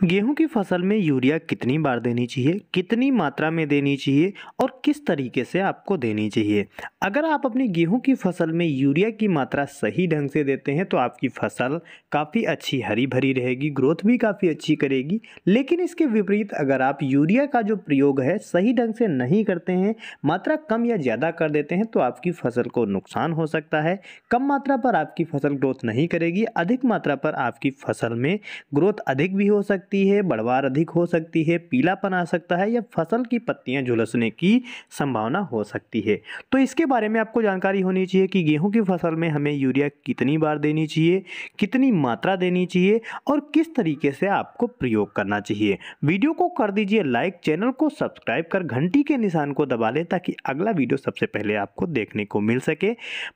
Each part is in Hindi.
गेहूं की फसल में यूरिया कितनी बार देनी चाहिए, कितनी मात्रा में देनी चाहिए और किस तरीके से आपको देनी चाहिए। अगर आप अपनी गेहूं की फसल में यूरिया की मात्रा सही ढंग से देते हैं तो आपकी फसल काफ़ी अच्छी हरी भरी रहेगी, ग्रोथ भी काफ़ी अच्छी करेगी। लेकिन इसके विपरीत अगर आप यूरिया का जो प्रयोग है सही ढंग से नहीं करते हैं, मात्रा कम या ज़्यादा कर देते हैं तो आपकी फसल को नुकसान हो सकता है। कम मात्रा पर आपकी फसल ग्रोथ नहीं करेगी, अधिक मात्रा पर आपकी फसल में ग्रोथ अधिक भी हो सकती है, बढ़वार अधिक हो सकती है, पीलापन आ सकता है या फसल की पत्तियां झुलसने की संभावना हो सकती है। तो इसके बारे में आपको जानकारी होनी चाहिए कि गेहूं की फसल में हमें यूरिया कितनी बार देनी चाहिए, कितनी मात्रा देनी चाहिए और किस तरीके से आपको प्रयोग करना चाहिए। वीडियो को कर दीजिए लाइक, चैनल को सब्सक्राइब कर घंटी के निशान को दबा लें ताकि अगला वीडियो सबसे पहले आपको देखने को मिल सके।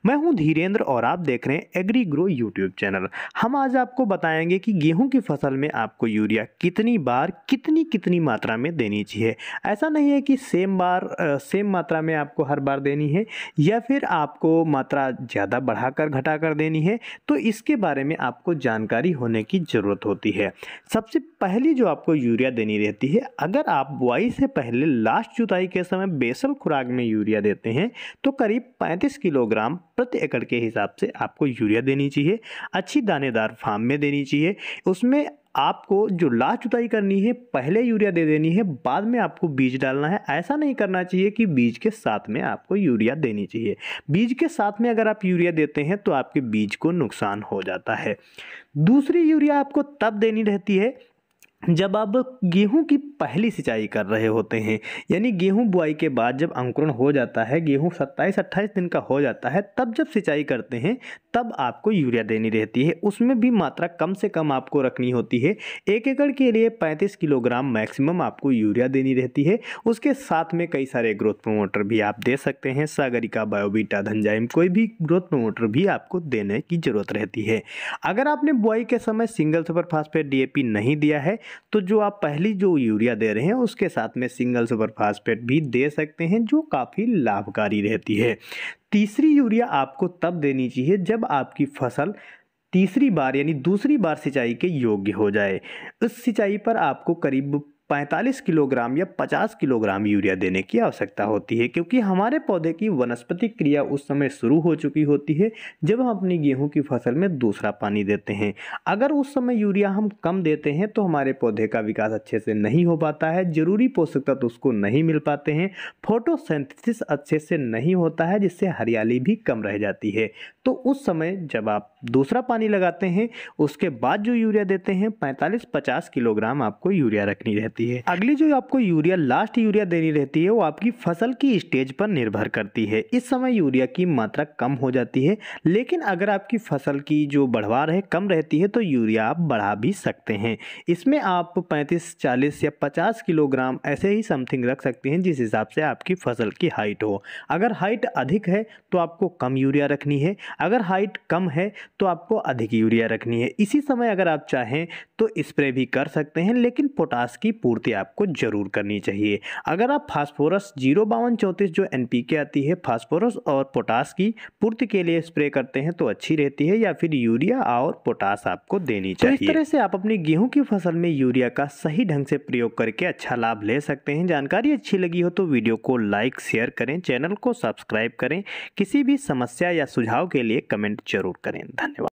मैं हूं धीरेन्द्र और आप देख रहे हैं एग्री ग्रो यूट्यूब चैनल। हम आज आपको बताएंगे कि गेहूं की फसल में आपको यूरिया कितनी बार कितनी मात्रा में देनी चाहिए। ऐसा नहीं है कि सेम मात्रा में आपको हर बार देनी है या फिर आपको मात्रा ज़्यादा बढ़ाकर घटाकर देनी है। तो इसके बारे में आपको जानकारी होने की ज़रूरत होती है। सबसे पहली जो आपको यूरिया देनी रहती है, अगर आप बुआई से पहले लास्ट जुताई के समय बेसल खुराक में यूरिया देते हैं तो करीब 35 किलोग्राम प्रति एकड़ के हिसाब से आपको यूरिया देनी चाहिए। अच्छी दानेदार फार्म में देनी चाहिए। उसमें आपको जो लास्ट जुताई करनी है पहले यूरिया दे देनी है, बाद में आपको बीज डालना है। ऐसा नहीं करना चाहिए कि बीज के साथ में आपको यूरिया देनी चाहिए। बीज के साथ में अगर आप यूरिया देते हैं तो आपके बीज को नुकसान हो जाता है। दूसरी यूरिया आपको तब देनी रहती है जब आप गेहूं की पहली सिंचाई कर रहे होते हैं, यानी गेहूं बुआई के बाद जब अंकुरण हो जाता है, गेहूं 27-28 दिन का हो जाता है, तब जब सिंचाई करते हैं तब आपको यूरिया देनी रहती है। उसमें भी मात्रा कम से कम आपको रखनी होती है। 1 एकड़ के लिए 35 किलोग्राम मैक्सिमम आपको यूरिया देनी रहती है। उसके साथ में कई सारे ग्रोथ प्रमोटर भी आप दे सकते हैं, सागरिका, बायोवीटा, धनजाइम, कोई भी ग्रोथ प्रमोटर भी आपको देने की जरूरत रहती है। अगर आपने बुआई के समय सिंगल सुपर फास्फेट DAP नहीं दिया है तो जो आप पहली जो यूरिया दे रहे हैं उसके साथ में सिंगल सुपर फास्फेट भी दे सकते हैं, जो काफ़ी लाभकारी रहती है। तीसरी यूरिया आपको तब देनी चाहिए जब आपकी फसल तीसरी बार यानी दूसरी बार सिंचाई के योग्य हो जाए। इस सिंचाई पर आपको करीब 45 किलोग्राम या 50 किलोग्राम यूरिया देने की आवश्यकता होती है, क्योंकि हमारे पौधे की वनस्पतिक क्रिया उस समय शुरू हो चुकी होती है जब हम अपनी गेहूं की फसल में दूसरा पानी देते हैं। अगर उस समय यूरिया हम कम देते हैं तो हमारे पौधे का विकास अच्छे से नहीं हो पाता है, जरूरी पोषक तत्व उसको नहीं मिल पाते हैं, फोटोसिंथेसिस अच्छे से नहीं होता है, जिससे हरियाली भी कम रह जाती है। तो उस समय जब आप दूसरा पानी लगाते हैं उसके बाद जो यूरिया देते हैं 45-50 किलोग्राम आपको यूरिया रखनी रहती है। अगली जो आपको यूरिया लास्ट यूरिया देनी रहती है वो आपकी फसल की स्टेज पर निर्भर करती है। इस समय यूरिया की मात्रा कम हो जाती है, लेकिन अगर आपकी फसल की जो बढ़वार है कम रहती है तो यूरिया आप बढ़ा भी सकते हैं। इसमें आप 35, 40 या 50 किलोग्राम ऐसे ही समथिंग रख सकते हैं जिस हिसाब से आपकी फसल की हाइट हो। अगर हाइट अधिक है तो आपको कम यूरिया रखनी है, अगर हाइट कम है तो आपको अधिक यूरिया रखनी है। इसी समय अगर आप चाहें तो स्प्रे भी कर सकते हैं, लेकिन पोटास की पूर्ति आपको जरूर करनी चाहिए। अगर आप फास्फोरस 05234 जो NPK आती है, फास्फोरस और पोटास की पूर्ति के लिए स्प्रे करते हैं तो अच्छी रहती है, या फिर यूरिया और पोटास आपको देनी चाहिए। तो इस तरह से आप अपनी गेहूं की फसल में यूरिया का सही ढंग से प्रयोग करके अच्छा लाभ ले सकते हैं। जानकारी अच्छी लगी हो तो वीडियो को लाइक, शेयर करें, चैनल को सब्सक्राइब करें। किसी भी समस्या या सुझाव के लिए कमेंट जरूर करें। धन्यवाद।